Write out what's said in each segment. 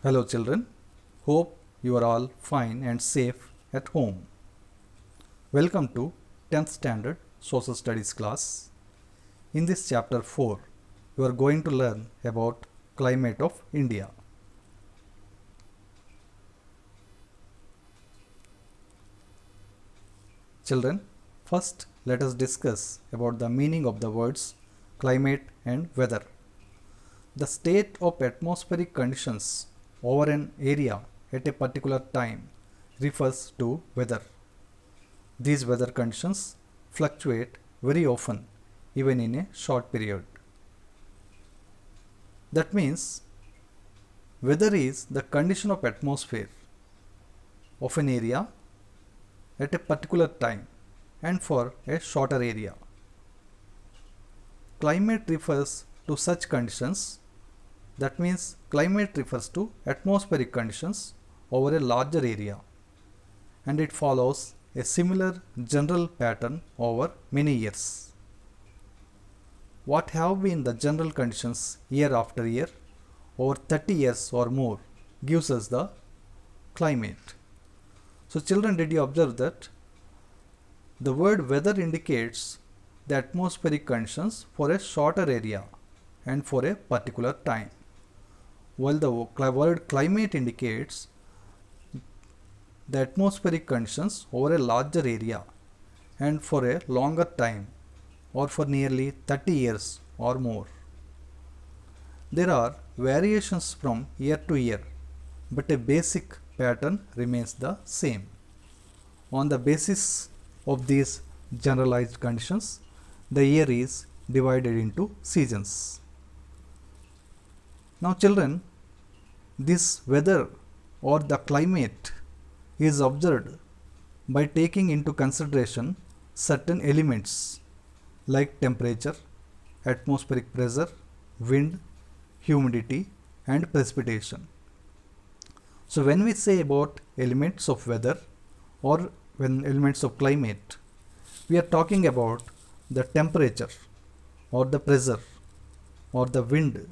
Hello children, hope you are all fine and safe at home. Welcome to 10th standard social studies class. In this chapter 4, you are going to learn about climate of India. Children, first let us discuss about the meaning of the words climate and weather. The state of atmospheric conditions over an area at a particular time refers to weather. These weather conditions fluctuate very often, even in a short period. That means weather is the condition of atmosphere of an area at a particular time and for a shorter area. Climate refers to such conditions. That means climate refers to atmospheric conditions over a larger area, and it follows a similar general pattern over many years. What have been the general conditions year after year over 30 years or more gives us the climate. So children, did you observe that the word weather indicates the atmospheric conditions for a shorter area and for a particular time, while the word climate indicates the atmospheric conditions over a larger area and for a longer time or for nearly 30 years or more. There are variations from year to year, but a basic pattern remains the same. On the basis of these generalized conditions, the year is divided into seasons. Now children, this weather or the climate is observed by taking into consideration certain elements like temperature, atmospheric pressure, wind, humidity and precipitation. So when we say about elements of weather or when elements of climate, we are talking about the temperature or the pressure or the wind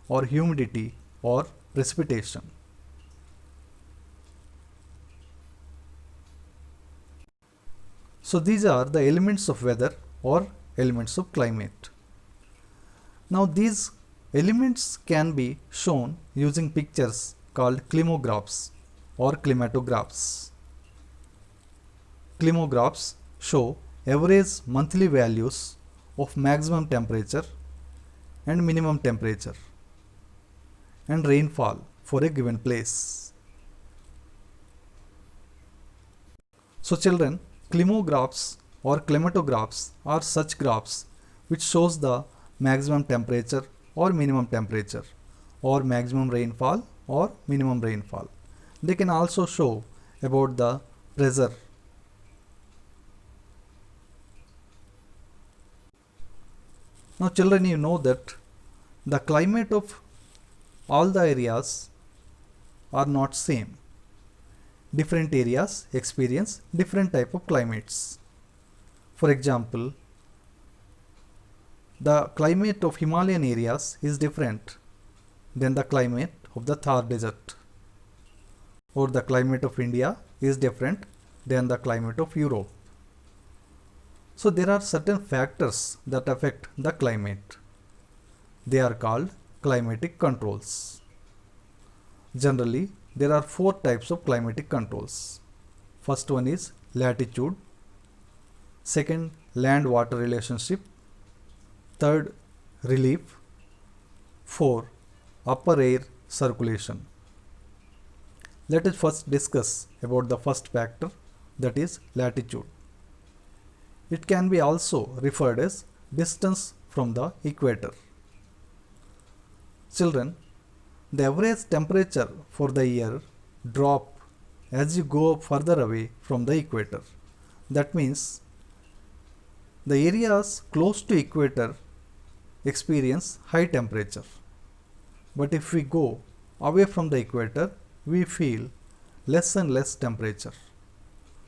or humidity or precipitation. So these are the elements of weather or elements of climate. Now these elements can be shown using pictures called climographs or climatographs. Climographs show average monthly values of maximum temperature and minimum temperature and rainfall for a given place. So children, climographs or climatographs are such graphs which shows the maximum temperature or minimum temperature or maximum rainfall or minimum rainfall. They can also show about the pressure. Now children, you know that the climate of all the areas are not same. Different areas experience different type of climates. For example, the climate of Himalayan areas is different than the climate of the Thar desert, or the climate of India is different than the climate of Europe. So there are certain factors that affect the climate. They are called climatic controls. Generally, there are 4 types of climatic controls. First one is latitude, second land-water relationship, third relief, 4 upper air circulation. Let us first discuss about the first factor, that is latitude. It can be also referred as distance from the equator. Children, the average temperature for the year drop as you go further away from the equator. That means the areas close to equator experience high temperature. But if we go away from the equator, we feel less and less temperature.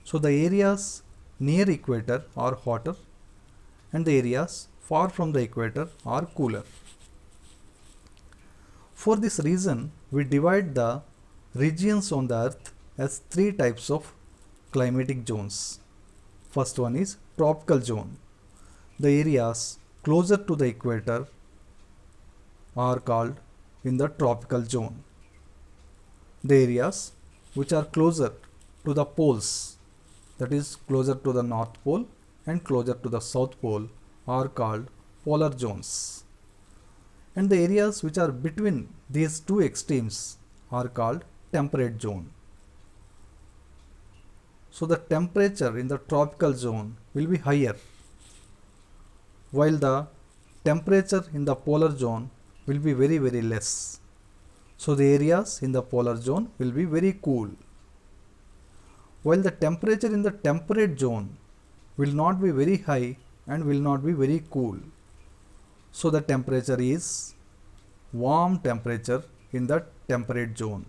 So the areas near equator are hotter and the areas far from the equator are cooler. For this reason, we divide the regions on the earth as three types of climatic zones. First one is tropical zone. The areas closer to the equator are called in the tropical zone. The areas which are closer to the poles, that is closer to the North Pole and closer to the South Pole, are called polar zones. And the areas which are between these two extremes are called temperate zone. So the temperature in the tropical zone will be higher, while the temperature in the polar zone will be very less. So the areas in the polar zone will be very cool, while the temperature in the temperate zone will not be very high and will not be very cool. So the temperature is warm temperature in the temperate zone.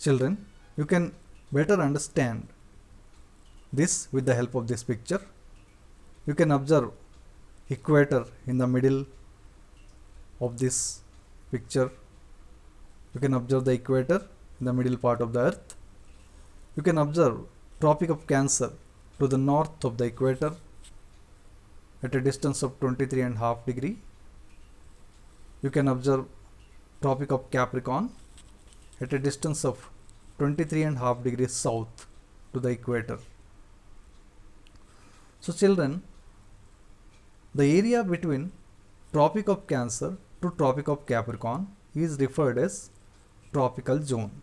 Children, you can better understand this with the help of this picture. You can observe equator in the middle of this picture. You can observe the equator in the middle part of the earth. You can observe Tropic of Cancer to the north of the equator at a distance of 23.5 degree. You can observe Tropic of Capricorn at a distance of 23.5 degrees south to the equator. So children, the area between Tropic of Cancer to Tropic of Capricorn is referred as tropical zone.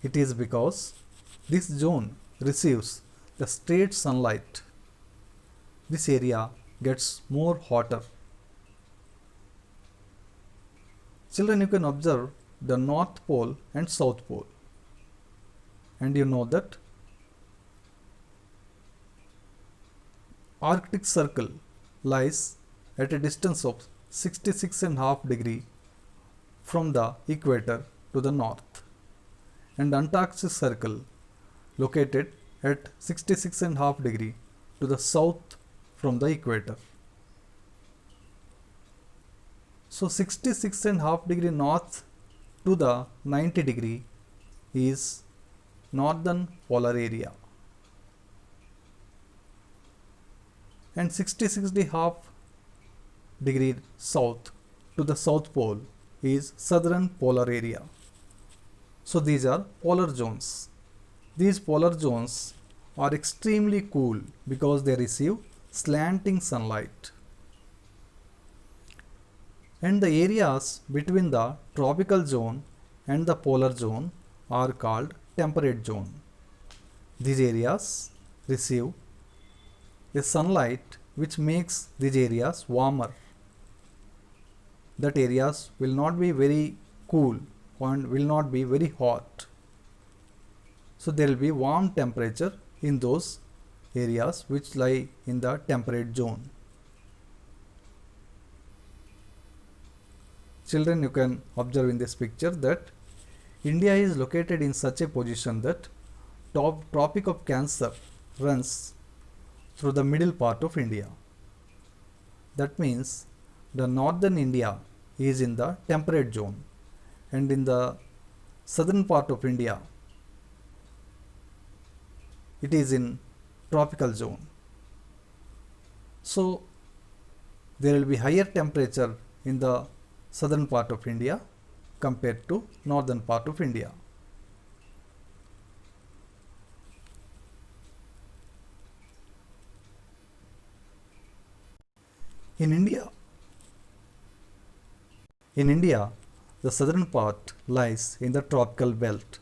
It is because this zone receives the straight sunlight. This area gets more hotter. Children, you can observe the North Pole and South Pole, and you know that Arctic Circle lies at a distance of 66.5 degree from the equator to the north, and Antarctic Circle located at 66.5 degree to the south from the equator. So 66.5 degree north to the 90 degree is northern polar area, and 66.5 degree south to the south pole is southern polar area. So these are polar zones. These polar zones are extremely cool because they receive slanting sunlight. And the areas between the tropical zone and the polar zone are called temperate zone. These areas receive a sunlight which makes these areas warmer. That areas will not be very cool and will not be very hot. So there will be warm temperature in those areas which lie in the temperate zone. Children, you can observe in this picture that India is located in such a position that Tropic of Cancer runs through the middle part of India. That means the northern India is in the temperate zone, and in the southern part of India it is in tropical zone. So there will be higher temperature in the southern part of India compared to northern part of India. In India, the southern part lies in the tropical belt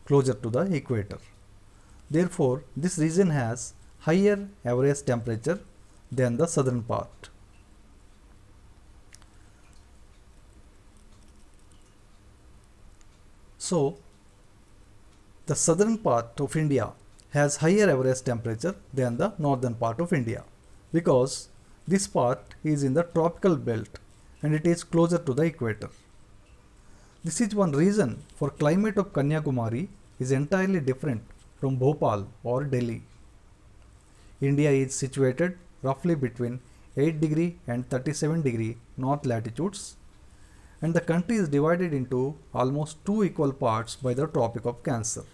closer to the equator. Therefore, this region has higher average temperature than the southern part. So, the southern part of India has higher average temperature than the northern part of India because this part is in the tropical belt and it is closer to the equator. This is one reason for climate of Kanyakumari is entirely different from Bhopal or Delhi. India is situated roughly between 8 degree and 37 degree north latitudes, and the country is divided into almost 2 equal parts by the Tropic of Cancer.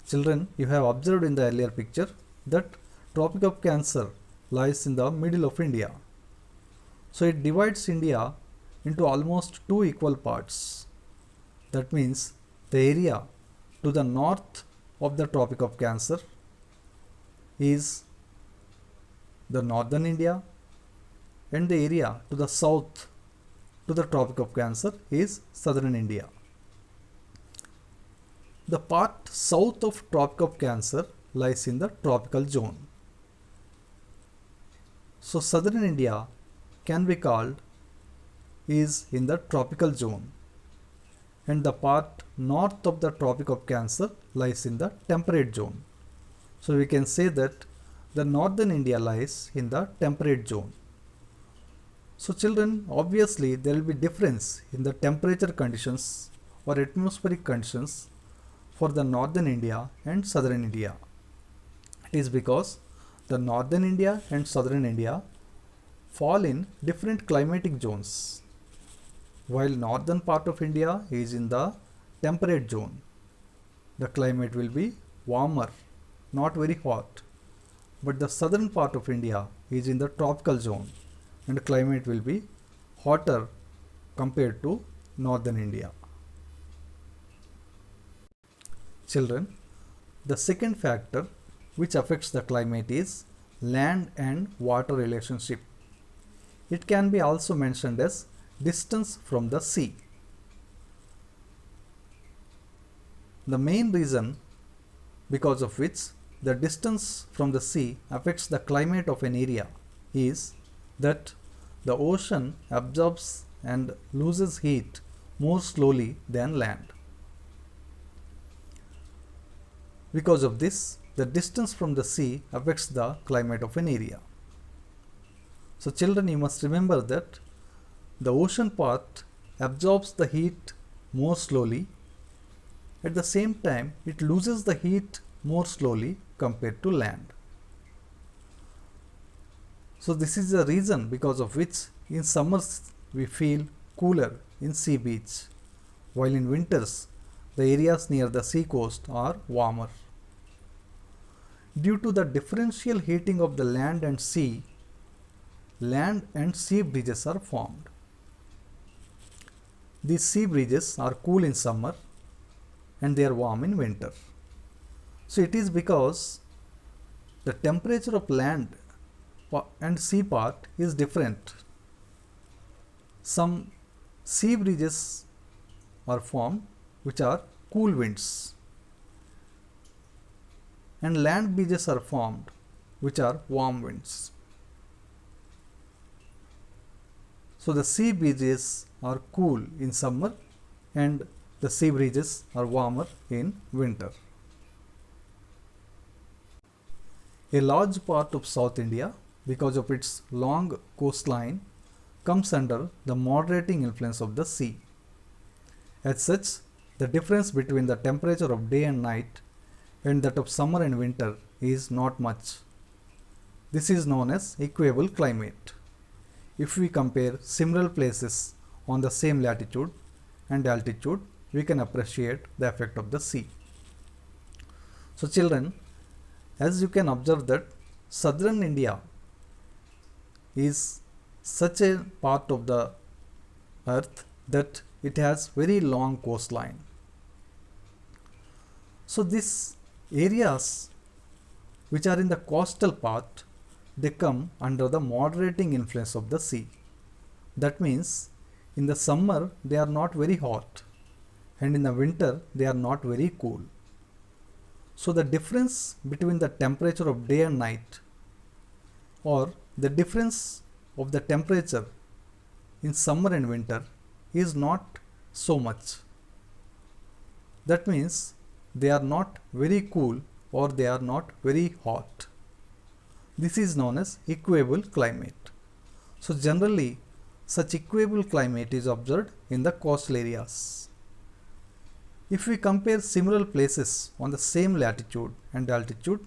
Children, you have observed in the earlier picture that Tropic of Cancer lies in the middle of India. So it divides India into almost 2 equal parts. That means the area to the north of the Tropic of Cancer is the northern India, and the area to the south to the Tropic of Cancer is southern India. The part south of Tropic of Cancer lies in the tropical zone. So southern India can be called is in the tropical zone, and the part north of the Tropic of Cancer lies in the temperate zone. So we can say that the northern India lies in the temperate zone. So children, obviously there will be difference in the temperature conditions or atmospheric conditions for the northern India and southern India. It is because the northern India and southern India fall in different climatic zones. While northern part of India is in the temperate zone, the climate will be warmer, not very hot. But the southern part of India is in the tropical zone, and the climate will be hotter compared to northern India. Children, the second factor which affects the climate is land and water relationship. It can be also mentioned as distance from the sea. The main reason because of which the distance from the sea affects the climate of an area is that the ocean absorbs and loses heat more slowly than land. Because of this, the distance from the sea affects the climate of an area. So children, you must remember that the ocean part absorbs the heat more slowly. At the same time, it loses the heat more slowly compared to land. So this is the reason because of which in summers we feel cooler in sea beach, while in winters the areas near the sea coast are warmer. Due to the differential heating of the land and sea bridges are formed. These sea bridges are cool in summer and they are warm in winter. So it is because the temperature of land and sea part is different. Some sea bridges are formed which are cool winds, and land bridges are formed which are warm winds. So the sea bridges are cool in summer and the sea bridges are warmer in winter. A large part of South India, because of its long coastline, comes under the moderating influence of the sea. As such, the difference between the temperature of day and night and that of summer and winter is not much. This is known as equable climate. If we compare similar places on the same latitude and altitude, we can appreciate the effect of the sea. So children, as you can observe that southern India is such a part of the earth that it has very long coastline. So these areas which are in the coastal part, they come under the moderating influence of the sea. That means in the summer they are not very hot, and in the winter they are not very cool. So the difference between the temperature of day and night, or the difference of the temperature in summer and winter, is not so much. That means they are not very cool or they are not very hot. This is known as equable climate. So generally such equable climate is observed in the coastal areas. If we compare similar places on the same latitude and altitude,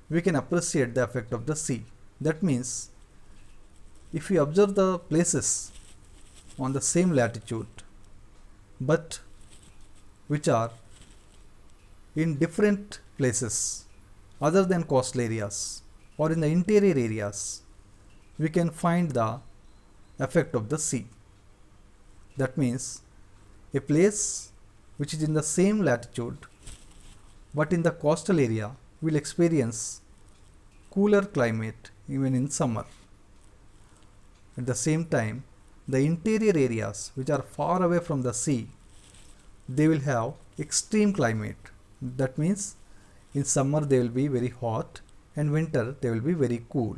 we can appreciate the effect of the sea. That means if we observe the places on the same latitude but which are in different places other than coastal areas or in the interior areas, we can find the effect of the sea. That means a place which is in the same latitude but in the coastal area will experience cooler climate even in summer. At the same time, the interior areas which are far away from the sea, they will have extreme climate. That means in summer they will be very hot and winter they will be very cool.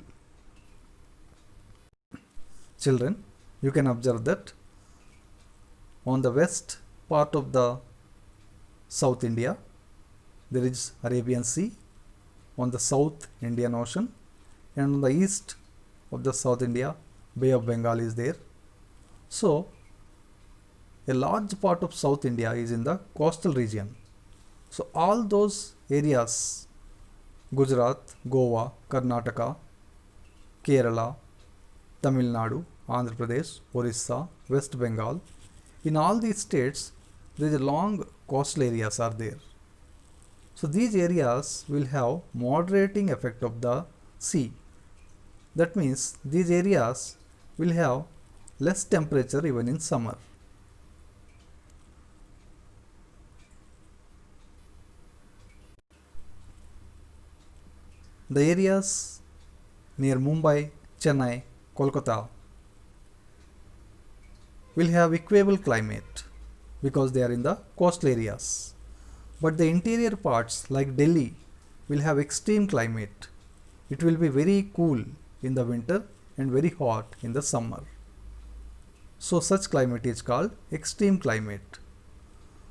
Children, you can observe that on the west part of the South India, there is Arabian Sea, on the South Indian Ocean, and on the east of the South India, Bay of Bengal is there. So, a large part of South India is in the coastal region. So, all those areas, Gujarat, Goa, Karnataka, Kerala, Tamil Nadu, Andhra Pradesh, Orissa, West Bengal, in all these states, there is a long coastal areas are there. So, these areas will have moderating effect of the sea. That means these areas will have less temperature even in summer. The areas near Mumbai, Chennai, Kolkata will have equable climate because they are in the coastal areas. But the interior parts like Delhi will have extreme climate. It will be very cool in the winter and very hot in the summer. So such climate is called extreme climate.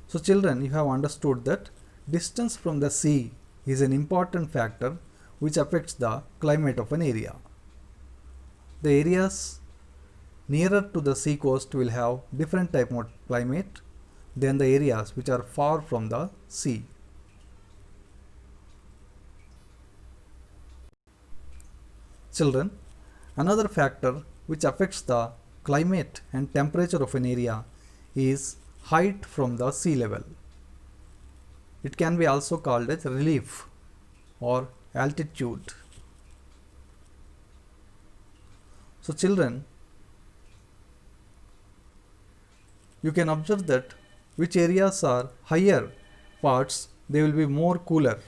So children, you have understood that distance from the sea is an important factor which affects the climate of an area. The areas nearer to the sea coast will have different type of climate than the areas which are far from the sea. Children, another factor which affects the climate and temperature of an area is height from the sea level. It can be also called as relief or altitude. So children, you can observe that which areas are higher parts, they will be more cooler.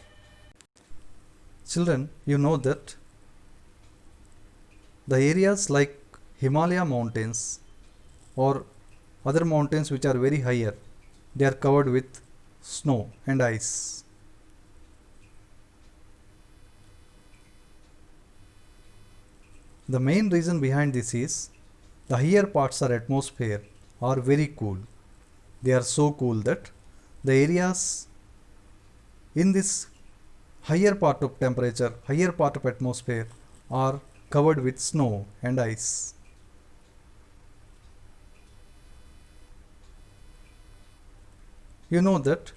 Children, you know that the areas like Himalaya mountains or other mountains which are very higher, they are covered with snow and ice. The main reason behind this is the higher parts of atmosphere are very cool. They are so cool that the areas in this higher part of temperature, higher part of atmosphere are covered with snow and ice. You know that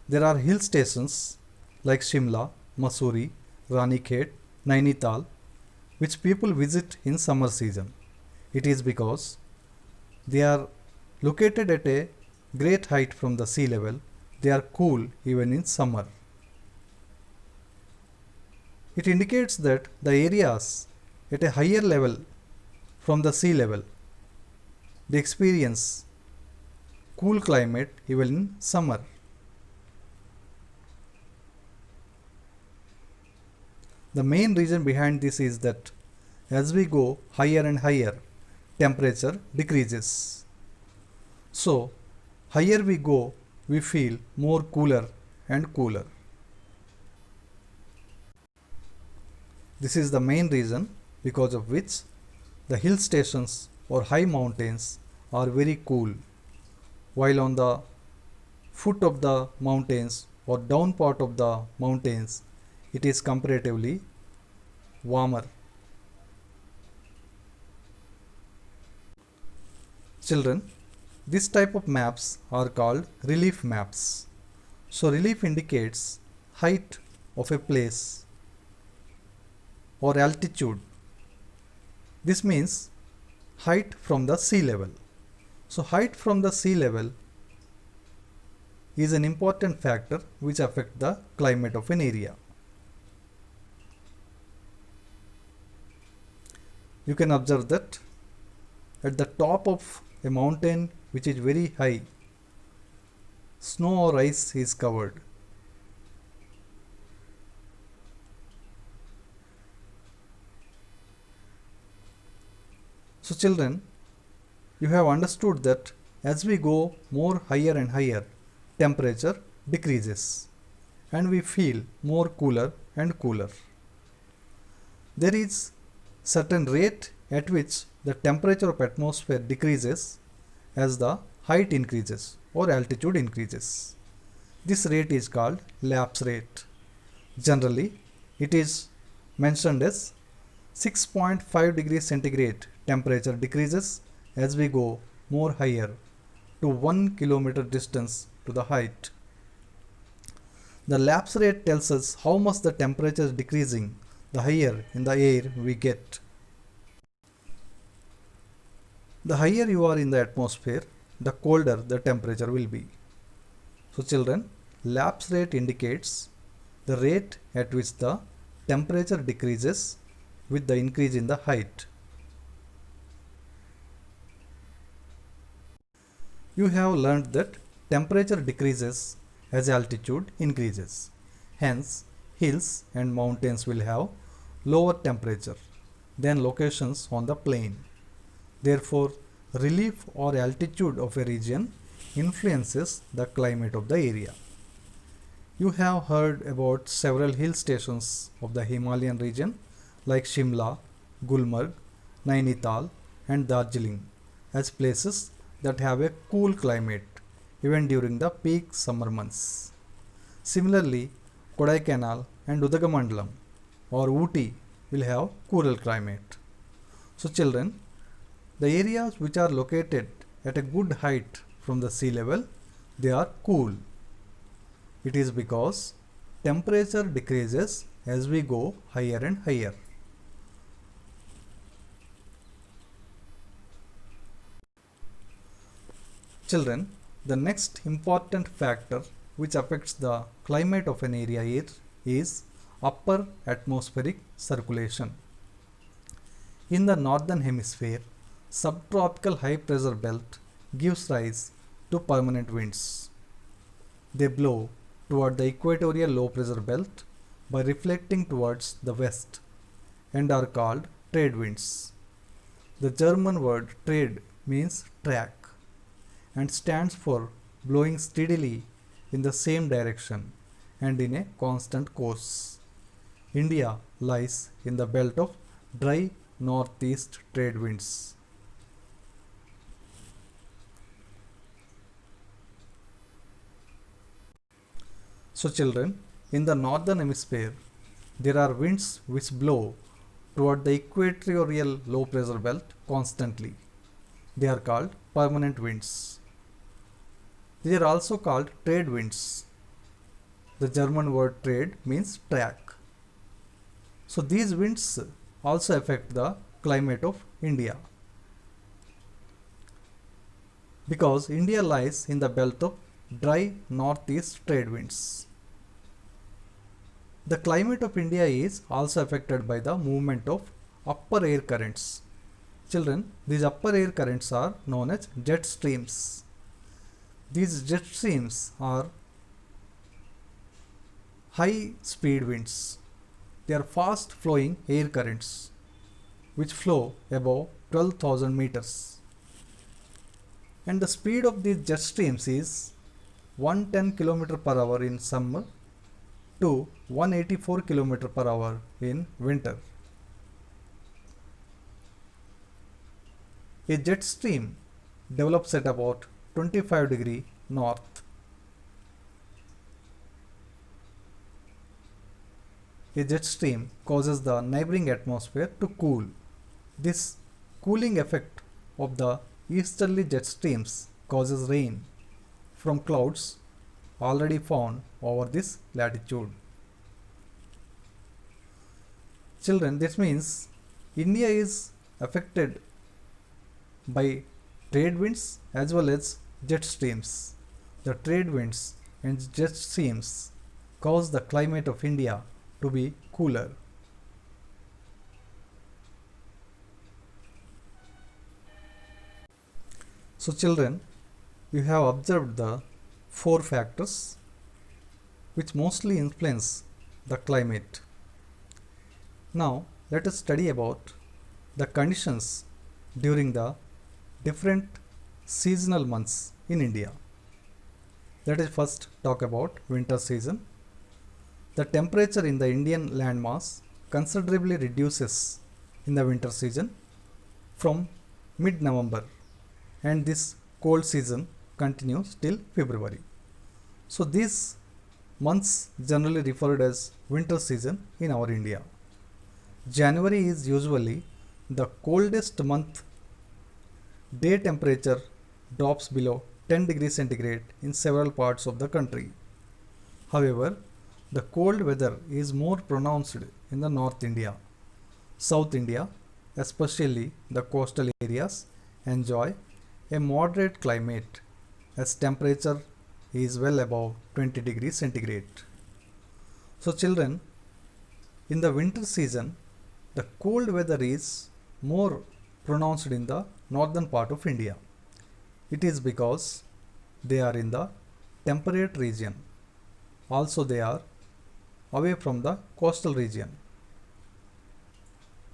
there are hill stations like Shimla, Mussoorie, Ranikhet, Nainital, which people visit in summer season. It is because they are located at a great height from the sea level. They are cool even in summer. It indicates that the areas at a higher level from the sea level, they experience cool climate even in summer. The main reason behind this is that as we go higher and higher, temperature decreases. So, higher we go, we feel more cooler and cooler. This is the main reason because of which the hill stations or high mountains are very cool, while on the foot of the mountains or down part of the mountains, it is comparatively warmer. Children, this type of maps are called relief maps. So relief indicates height of a place or altitude. This means height from the sea level. So height from the sea level is an important factor which affects the climate of an area. You can observe that at the top of a mountain which is very high, snow or ice is covered. So children, you have understood that as we go more higher and higher, temperature decreases and we feel more cooler and cooler. There is certain rate at which the temperature of atmosphere decreases as the height increases or altitude increases. This rate is called lapse rate. Generally, it is mentioned as 6.5 degrees centigrade temperature decreases as we go more higher to 1 kilometer distance to the height. The lapse rate tells us how much the temperature is decreasing the higher in the air we get. The higher you are in the atmosphere, the colder the temperature will be. So children, lapse rate indicates the rate at which the temperature decreases with the increase in the height. You have learned that temperature decreases as altitude increases. Hence, hills and mountains will have lower temperature than locations on the plain. Therefore, relief or altitude of a region influences the climate of the area. You have heard about several hill stations of the Himalayan region like Shimla, Gulmarg, Nainital and Darjeeling as places that have a cool climate even during the peak summer months. Similarly, Kodaikanal and Udagamandalam or Ooty will have cooler climate. So children, the areas which are located at a good height from the sea level, they are cool. It is because temperature decreases as we go higher and higher. Children, the next important factor which affects the climate of an area is upper atmospheric circulation. In the northern hemisphere, subtropical high pressure belt gives rise to permanent winds. They blow toward the equatorial low pressure belt by reflecting towards the west and are called trade winds. The German word trade means track and stands for blowing steadily in the same direction and in a constant course. India lies in the belt of dry northeast trade winds. So children, in the northern hemisphere, there are winds which blow toward the equatorial low pressure belt constantly. They are called permanent winds. They are also called trade winds. The German word trade means track. So these winds also affect the climate of India. Because India lies in the belt of dry northeast trade winds. The climate of India is also affected by the movement of upper air currents. Children, these upper air currents are known as jet streams. These jet streams are high speed winds. They are fast flowing air currents which flow above 12,000 meters. And the speed of these jet streams is 110 km per hour in summer to 184 km per hour in winter. A jet stream develops at about 25 degree north. A jet stream causes the neighboring atmosphere to cool. This cooling effect of the easterly jet streams causes rain from clouds already found over this latitude. Children, this means India is affected by trade winds as well as jet streams. The trade winds and jet streams cause the climate of India to be cooler. So children, you have observed the four factors which mostly influence the climate. Now let us study about the conditions during the different seasonal months in India. Let us first talk about winter season. The temperature in the Indian landmass considerably reduces in the winter season from mid-November, and this cold season continues till February. So these months generally referred as winter season in our India. January is usually the coldest month. Day temperature drops below 10 degrees centigrade in several parts of the country. However, the cold weather is more pronounced in the North India. South India, especially the coastal areas, enjoy a moderate climate as temperature is well above 20 degrees centigrade. So children, in the winter season, the cold weather is more pronounced in the northern part of India. It is because they are in the temperate region. Also they are away from the coastal region.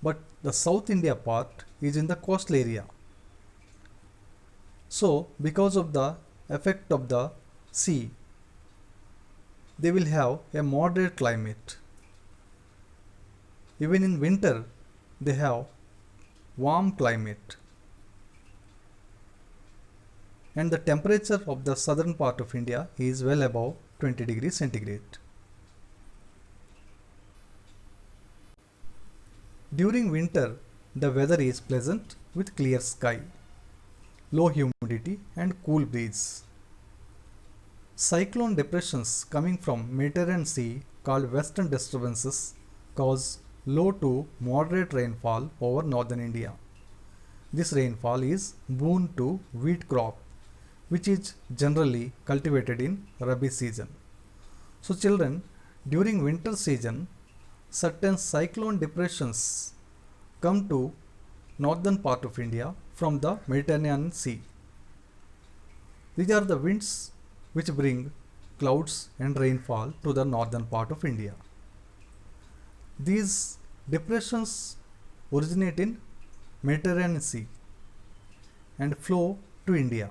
But the South India part is in the coastal area. So because of the effect of the sea, they will have a moderate climate. Even in winter, they have warm climate. And the temperature of the southern part of India is well above 20 degrees centigrade. During winter, the weather is pleasant with clear sky, low humidity and cool breeze. Cyclone depressions coming from Mediterranean Sea called western disturbances cause low to moderate rainfall over northern India. This rainfall is boon to wheat crop, which is generally cultivated in Rabi season. So children, during winter season, certain cyclone depressions come to northern part of India from the Mediterranean Sea. These are the winds which bring clouds and rainfall to the northern part of India. These depressions originate in Mediterranean Sea and flow to India.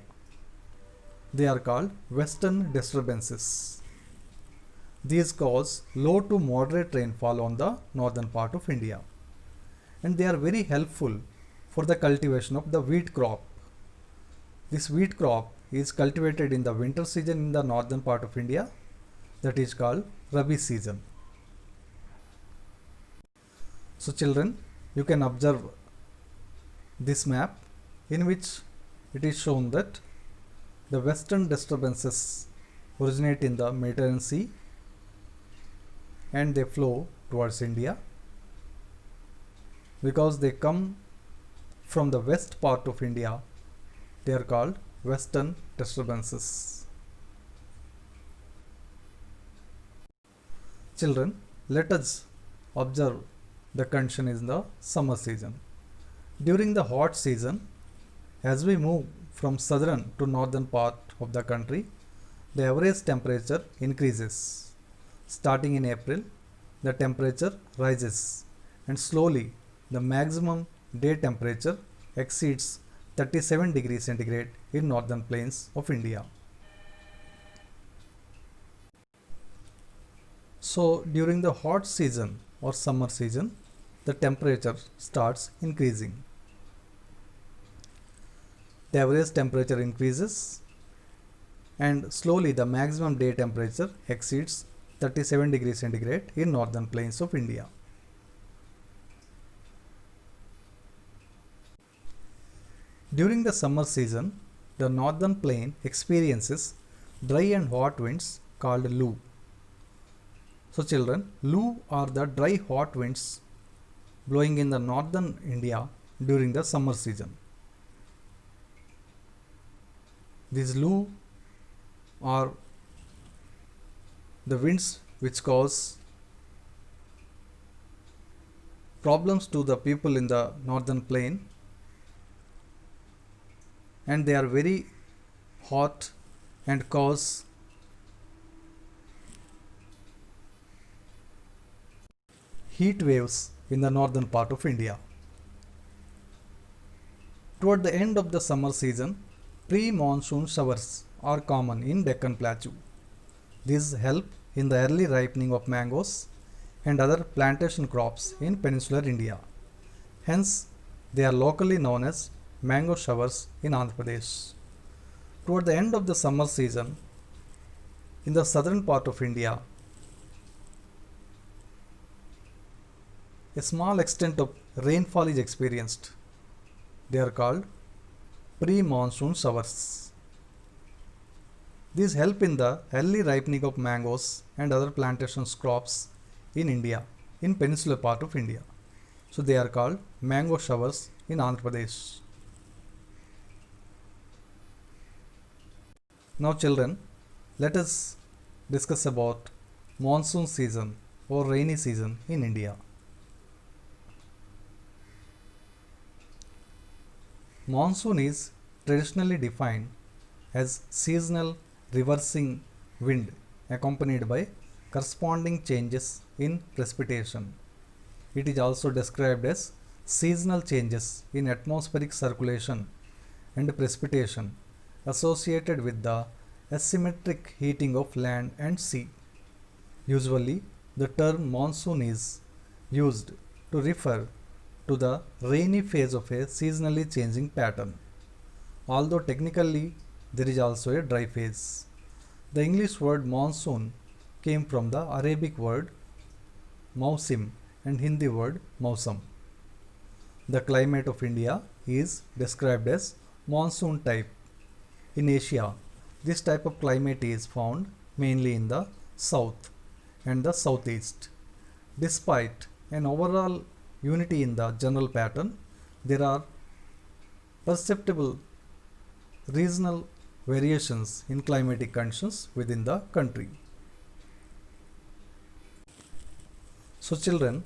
They are called western disturbances. These cause low to moderate rainfall on the northern part of India, and they are very helpful for the cultivation of the wheat crop. This wheat crop is cultivated in the winter season in the northern part of India, that is called Rabi season. So children, you can observe this map in which it is shown that the western disturbances originate in the Mediterranean Sea and they flow towards India. Because they come from the west part of India, they are called western disturbances. Children, let us observe the condition in the summer season. During the hot season, as we move from southern to northern part of the country, the average temperature increases. Starting in April, the temperature rises and slowly the maximum day temperature exceeds 37 degrees centigrade in northern plains of India. So during the hot season or summer season, the temperature starts increasing. The average temperature increases and slowly the maximum day temperature exceeds 37 degrees centigrade in northern plains of India. During the summer season, the northern plain experiences dry and hot winds called Lu. So children, Lu are the dry hot winds blowing in the northern India during the summer season. These Lu are the winds which cause problems to the people in the northern plain, and they are very hot and cause heat waves in the northern part of India. Toward the end of the summer season, pre-monsoon showers are common in Deccan Plateau. These help in the early ripening of mangoes and other plantation crops in peninsular India. Hence, they are locally known as mango showers in Andhra Pradesh. Toward the end of the summer season, in the southern part of India, a small extent of rainfall is experienced. They are called pre-monsoon showers. These help in the early ripening of mangoes and other plantation crops in India, in peninsular part of India. So they are called mango showers in Andhra Pradesh. Now children, let us discuss about monsoon season or rainy season in India. Monsoon is traditionally defined as seasonal reversing wind accompanied by corresponding changes in precipitation. It is also described as seasonal changes in atmospheric circulation and precipitation associated with the asymmetric heating of land and sea. Usually, the term monsoon is used to refer to the rainy phase of a seasonally changing pattern, although technically there is also a dry phase. The English word monsoon came from the Arabic word mausim and Hindi word mausam. The climate of India is described as monsoon type. In Asia, this type of climate is found mainly in the south and the southeast. Despite an overall unity in the general pattern, there are perceptible regional variations in climatic conditions within the country. So children,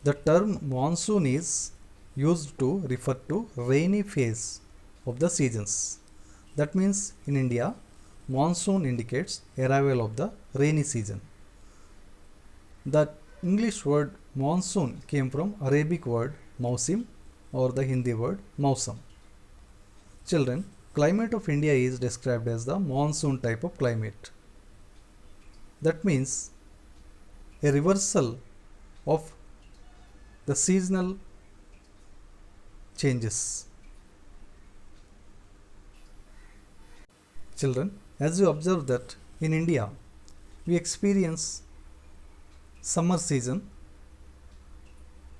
the term monsoon is used to refer to rainy phase of the seasons. That means in India, monsoon indicates arrival of the rainy season. The English word monsoon came from Arabic word mausim or the Hindi word mausam. Children, climate of India is described as the monsoon type of climate. That means a reversal of the seasonal changes. Children, as you observe that in India, we experience summer season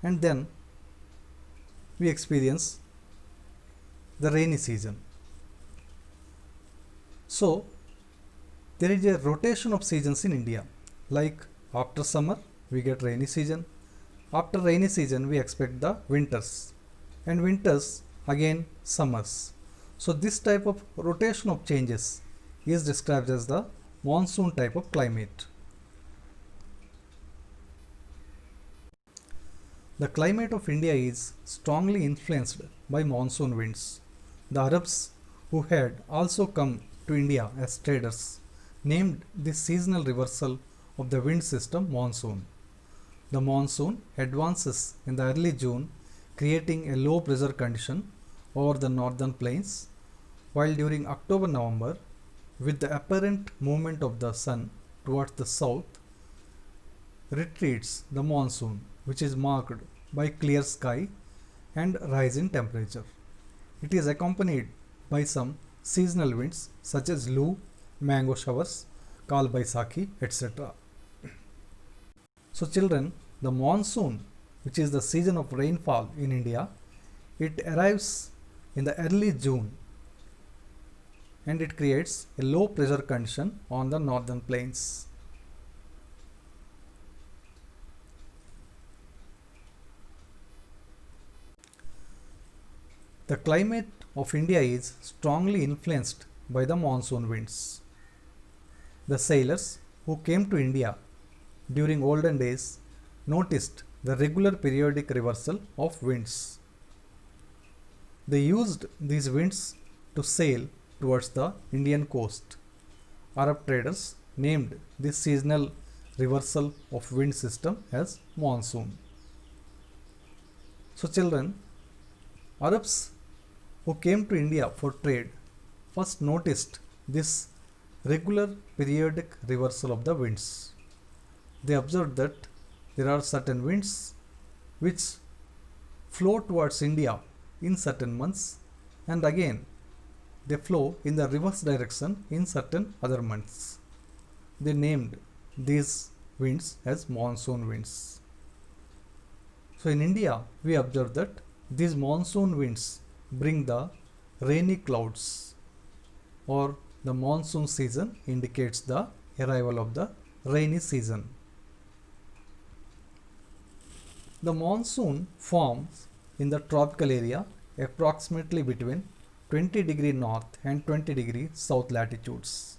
and then we experience the rainy season. So, there is a rotation of seasons in India. Like after summer, we get rainy season. After rainy season, we expect the winters. And winters, again summers. So, this type of rotation of changes is described as the monsoon type of climate. The climate of India is strongly influenced by monsoon winds. The Arabs, who had also come to India as traders, named this seasonal reversal of the wind system monsoon. The monsoon advances in the early June, creating a low pressure condition over the northern plains, while during October-November, with the apparent movement of the sun towards the south, retreats the monsoon, which is marked by clear sky and rise in temperature. It is accompanied by some seasonal winds such as Lu, mango showers, Kal Baisakhi, etc. So children, the monsoon, which is the season of rainfall in India, it arrives in the early June and it creates a low pressure condition on the northern plains. The climate of India is strongly influenced by the monsoon winds. The sailors who came to India during olden days noticed the regular periodic reversal of winds. They used these winds to sail towards the Indian coast. Arab traders named this seasonal reversal of wind system as monsoon. So children, Arabs who came to India for trade first noticed this regular periodic reversal of the winds. They observed that there are certain winds which flow towards India in certain months, and again they flow in the reverse direction in certain other months. They named these winds as monsoon winds. So in India, we observe that these monsoon winds bring the rainy clouds, or the monsoon season indicates the arrival of the rainy season. The monsoon forms in the tropical area approximately between 20° north and 20° south latitudes.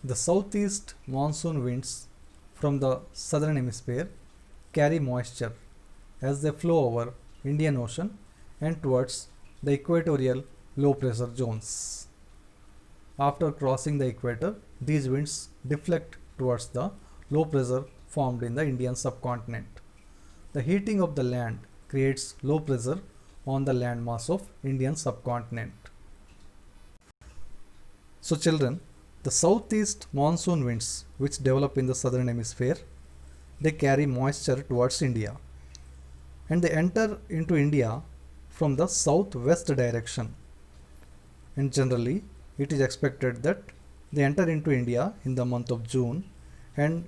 The southeast monsoon winds from the southern hemisphere carry moisture as they flow over Indian Ocean and towards the equatorial low pressure zones. After crossing the equator, these winds deflect towards the low pressure formed in the Indian subcontinent. The heating of the land creates low pressure on the landmass of Indian subcontinent. So children, the southeast monsoon winds which develop in the southern hemisphere, they carry moisture towards India, and they enter into India from the southwest direction, and generally it is expected that they enter into India in the month of June and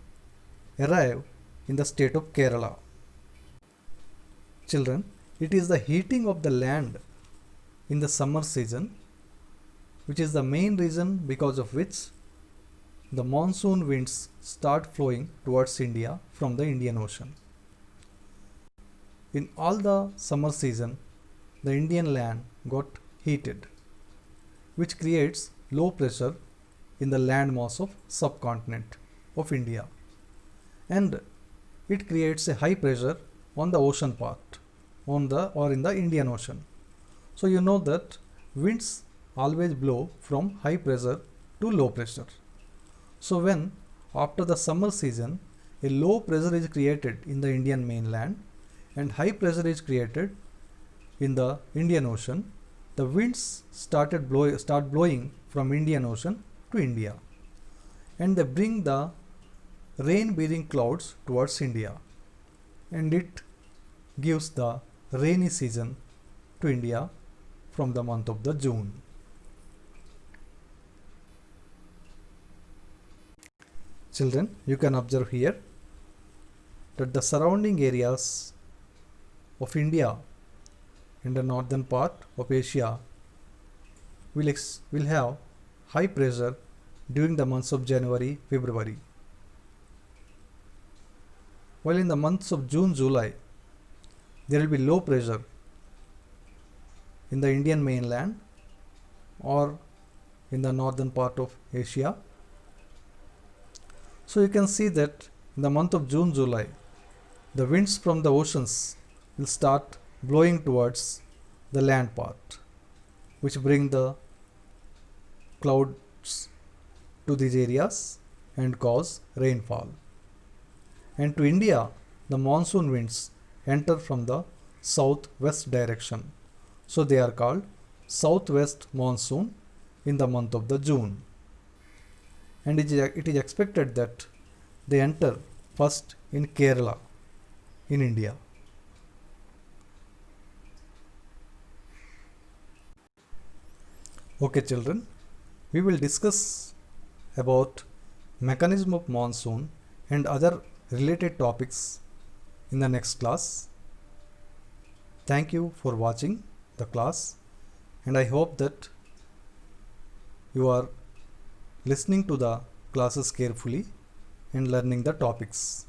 arrive in the state of Kerala. Children, it is the heating of the land in the summer season which is the main reason because of which the monsoon winds start flowing towards India from the Indian Ocean. In all the summer season, the Indian land got heated, which creates low pressure in the landmass of subcontinent of India, and it creates a high pressure on the ocean part in the Indian Ocean. So you know that winds always blow from high pressure to low pressure. So when after the summer season a low pressure is created in the Indian mainland and high pressure is created in the Indian Ocean, the winds start blowing from Indian Ocean to India, and they bring the rain bearing clouds towards India, and it gives the rainy season to India from the month of the June. Children, you can observe here that the surrounding areas of India in the northern part of Asia will have high pressure during the months of January, February, while in the months of June, July, there will be low pressure in the Indian mainland or in the northern part of Asia. So you can see that in the month of June, July, the winds from the oceans will start blowing towards the land part, which bring the clouds to these areas and cause rainfall. And to India, the monsoon winds enter from the southwest direction. So they are called southwest monsoon in the month of the June. And it is expected that they enter first in Kerala in India. Okay children, we will discuss about mechanism of monsoon and other related topics in the next class. Thank you for watching the class, and I hope that you are listening to the classes carefully and learning the topics.